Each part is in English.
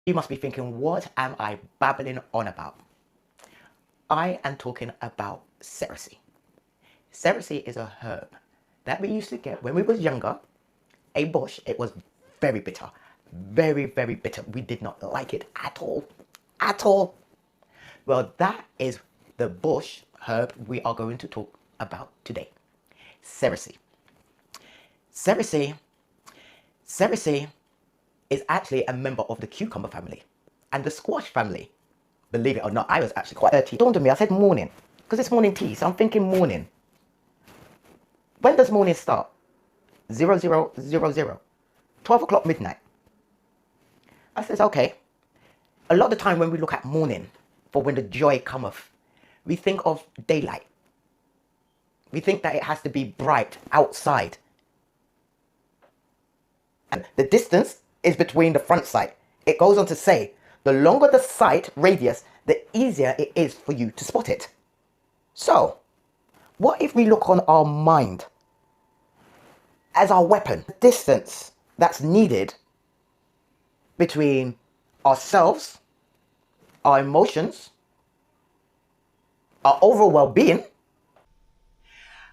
You must be thinking, what am I babbling on about? I am talking about Cerasee. Cerasee is a herb that we used to get when we was younger. A bush. It was very bitter. Very, very bitter. We did not like it at all. At all. Well, that is the bush herb we are going to talk about today. Cerasee. Cerasee is actually a member of the cucumber family and the squash family. Believe it or not, I was actually quite early. It dawned on me, I said morning, because it's morning tea, so I'm thinking morning. When does morning start? 0000. 12 o'clock midnight. I says, okay. A lot of the time when we look at morning, for when the joy cometh, we think of daylight. We think that it has to be bright outside. And the distance is between the front sight. It goes on to say, the longer the sight radius, the easier it is for you to spot it. So, what if we look on our mind as our weapon? The distance that's needed between ourselves, our emotions, our overall well-being.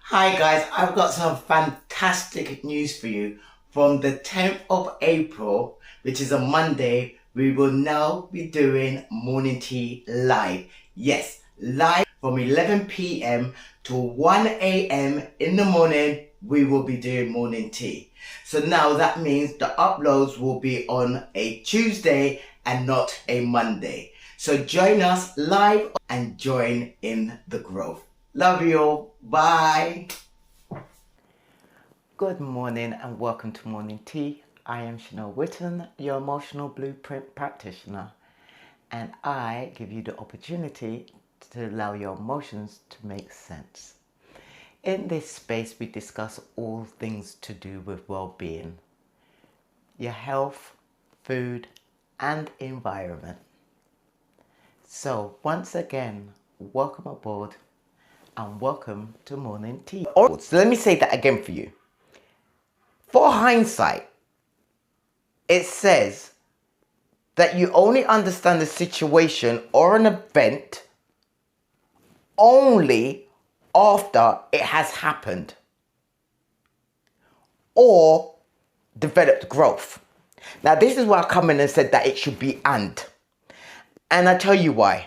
Hi guys, I've got some fantastic news for you. From the 10th of April, which is a Monday, we will now be doing morning tea live. Yes, live from 11 p.m. to 1 a.m. in the morning, we will be doing morning tea. So now that means the uploads will be on a Tuesday and not a Monday. So join us live and join in the growth. Love you all. Bye. Good morning and welcome to Morning Tea. I am Chanel Witten, your emotional blueprint practitioner, and I give you the opportunity to allow your emotions to make sense. In this space, we discuss all things to do with well-being, your health, food, and environment. So once again, welcome aboard and welcome to Morning Tea. So let me say that again for you. For hindsight, it says that you only understand the situation or an event only after it has happened or developed growth. Now, this is where I come in and said that it should be and. And I tell you why.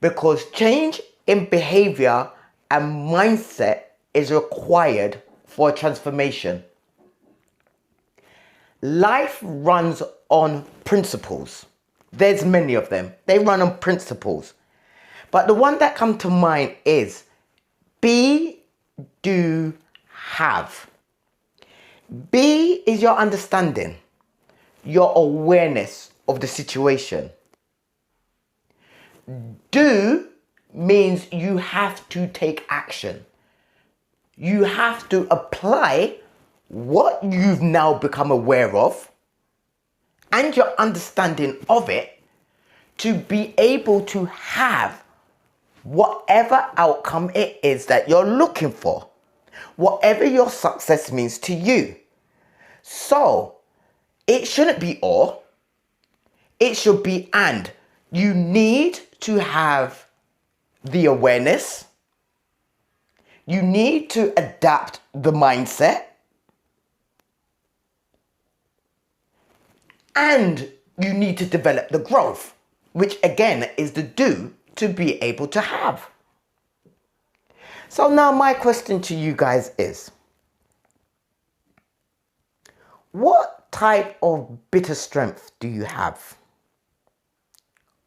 Because change in behavior and mindset is required for a transformation. Life runs on principles. There's many of them. They run on principles. But the one that comes to mind is be, do, have. Be is your understanding, your awareness of the situation. Do means you have to take action. You have to apply what you've now become aware of and your understanding of it to be able to have whatever outcome it is that you're looking for, whatever your success means to you. So it shouldn't be or, it should be and. You need to have the awareness, you need to adapt the mindset, and you need to develop the growth, which again is the do to be able to have. So now my question to you guys is, what type of bitter strength do you have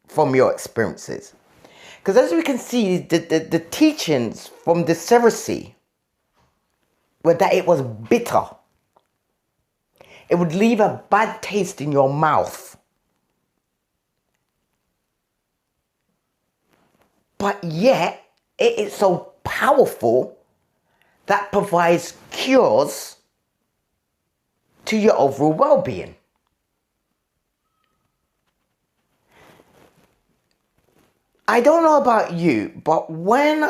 from your experiences? Because as we can see, the teachings from the Cerasee were that it was bitter. It would leave a bad taste in your mouth. But yet, it is so powerful that provides cures to your overall well-being. I don't know about you, but when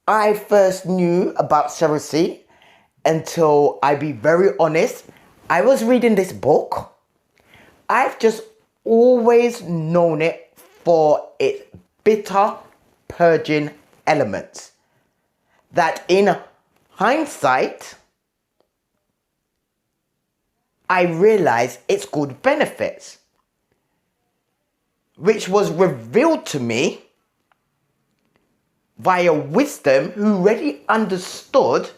I first knew about Cerasee, until I be very honest, I was reading this book I've just always known it for its bitter, purging elements. That in hindsight, I realized its good benefits, which was revealed to me via wisdom who already understood.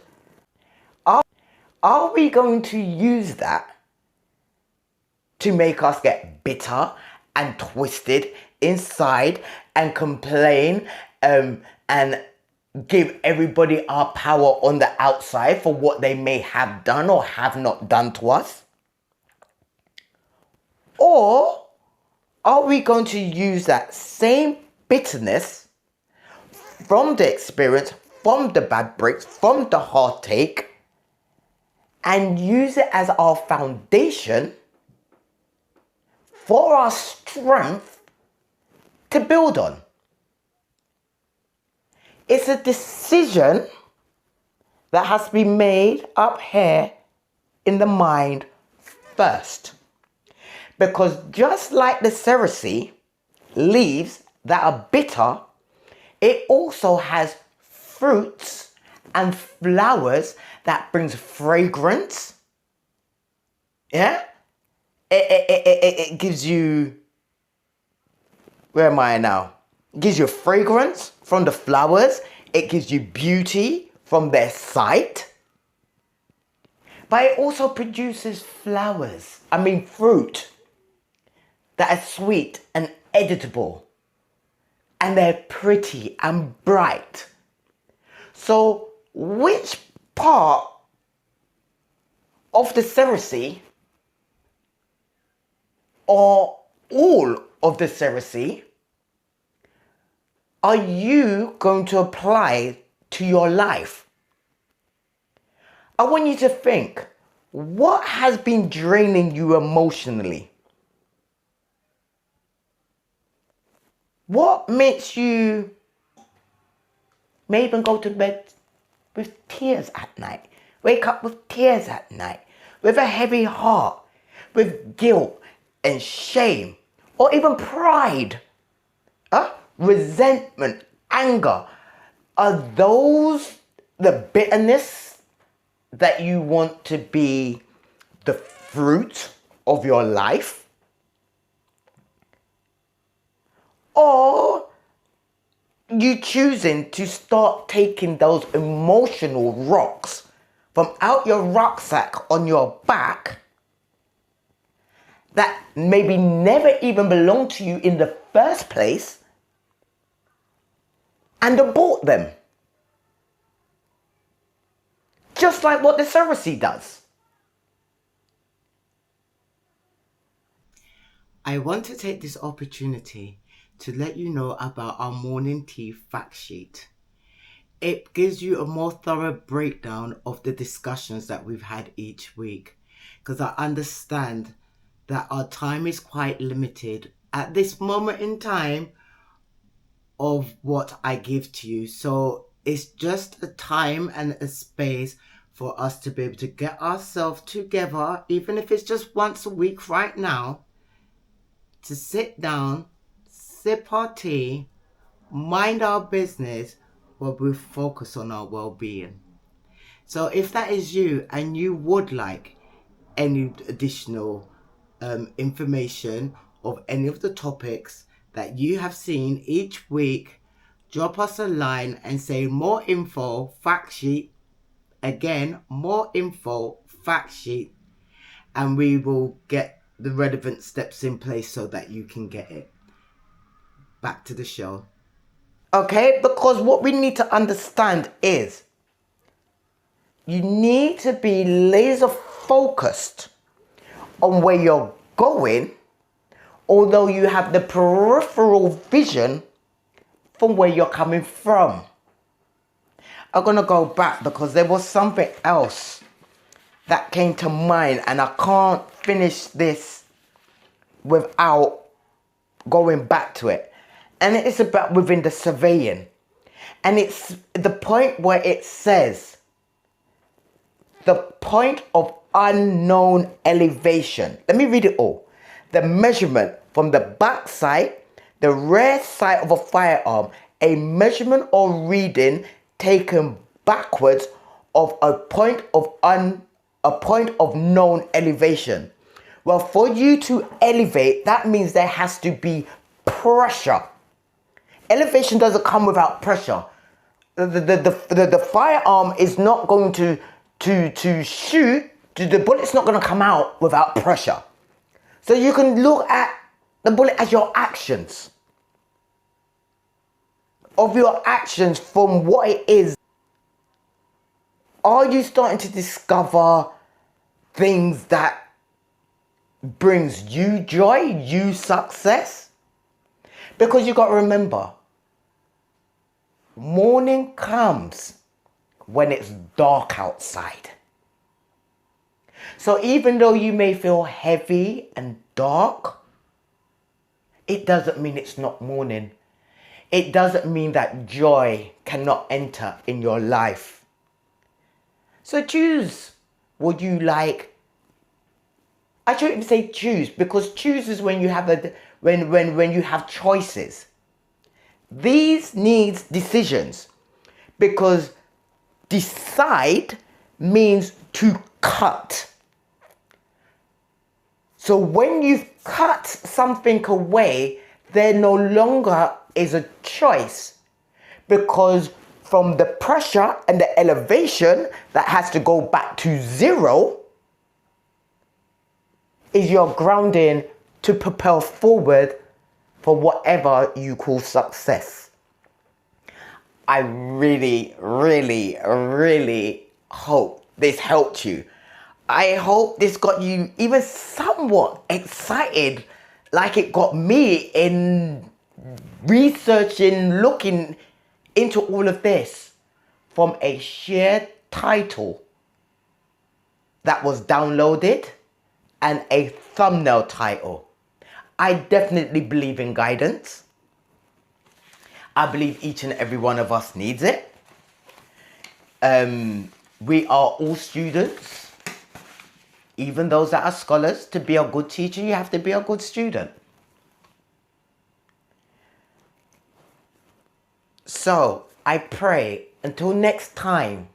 Are we going to use that to make us get bitter and twisted inside and complain and give everybody our power on the outside for what they may have done or have not done to us? Or are we going to use that same bitterness from the experience, from the bad breaks, from the heartache, and use it as our foundation for our strength to build on? It's a decision that has to be made up here in the mind first. Because just like the Cerasee leaves that are bitter, it also has fruits and flowers that brings fragrance. Yeah? It gives you, where am I now? It gives you fragrance from the flowers. It gives you beauty from their sight. But it also produces fruit that are sweet and editable. And they're pretty and bright. So which part of the Cerasee or all of the Cerasee are you going to apply to your life? I want you to think, what has been draining you emotionally? What makes you may even go to bed with tears at night, wake up with tears at night, with a heavy heart, with guilt and shame, or even pride, resentment, anger? Are those the bitterness that you want to be the fruit of your life? Or you choosing to start taking those emotional rocks from out your rucksack on your back that maybe never even belonged to you in the first place and abort them? Just like what the Cerasee does. I want to take this opportunity to let you know about our morning tea fact sheet. It gives you a more thorough breakdown of the discussions that we've had each week, because I understand that our time is quite limited at this moment in time of what I give to you. So it's just a time and a space for us to be able to get ourselves together, even if it's just once a week right now, to sit down, sip our tea, mind our business, while we focus on our well-being. So if that is you and you would like any additional information of any of the topics that you have seen each week, drop us a line and say more info, fact sheet. Again, more info, fact sheet, and we will get the relevant steps in place so that you can get it. Back to the show. Okay, because what we need to understand is you need to be laser focused on where you're going, although you have the peripheral vision from where you're coming from. I'm going to go back because there was something else that came to mind and I can't finish this without going back to it. And it's about within the surveying. And it's the point where it says, the point of unknown elevation. Let me read it all. the measurement from the back sight, the rear sight of a firearm, a measurement or reading taken backwards of a point of known elevation. Well, for you to elevate, that means there has to be pressure. Elevation doesn't come without pressure. The firearm is not going to shoot. The bullet's not going to come out without pressure. So you can look at the bullet as your actions. Of your actions from what it is. Are you starting to discover things that brings you joy, you success? Because you got to remember, morning comes when it's dark outside. So even though you may feel heavy and dark, it doesn't mean it's not morning. It doesn't mean that joy cannot enter in your life. So choose what you like. I shouldn't even say choose, because choose is when you have when you have choices. These needs decisions, because decide means to cut. So when you've cut something away, there no longer is a choice, because from the pressure and the elevation that has to go back to zero is your grounding to propel forward for whatever you call success. I really, really, really hope this helped you. I hope this got you even somewhat excited, like it got me in researching, looking into all of this from a shared title that was downloaded and a thumbnail title. I definitely believe in guidance. I believe each and every one of us needs it. We are all students. Even those that are scholars. To be a good teacher, you have to be a good student. So, I pray until next time,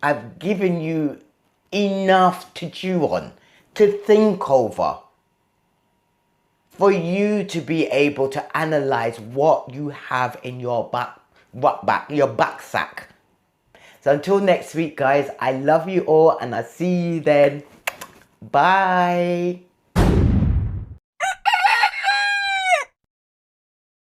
I've given you enough to chew on, to think over, for you to be able to analyze what you have in your back sack. So until next week, guys, I love you all and I'll see you then. Bye.